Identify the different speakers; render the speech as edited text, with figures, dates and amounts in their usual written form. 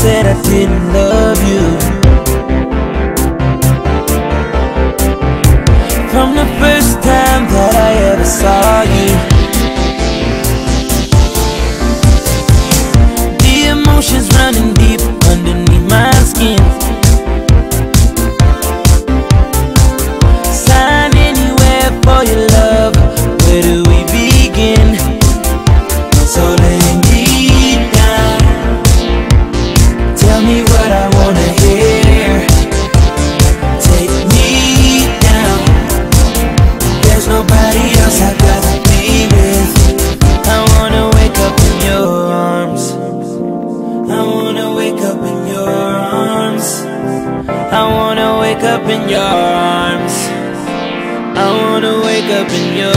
Speaker 1: said I didn't love you. From the first time that I ever saw you, the emotions running deep underneath my skin. Sign anywhere for your love, where do we begin? So lay me down, tell me what I wanna hear. Take me down, there's nobody else I'd rather be with. I wanna wake up in your arms, I wanna wake up in your arms, I wanna wake up in your arms, I wanna wake up in your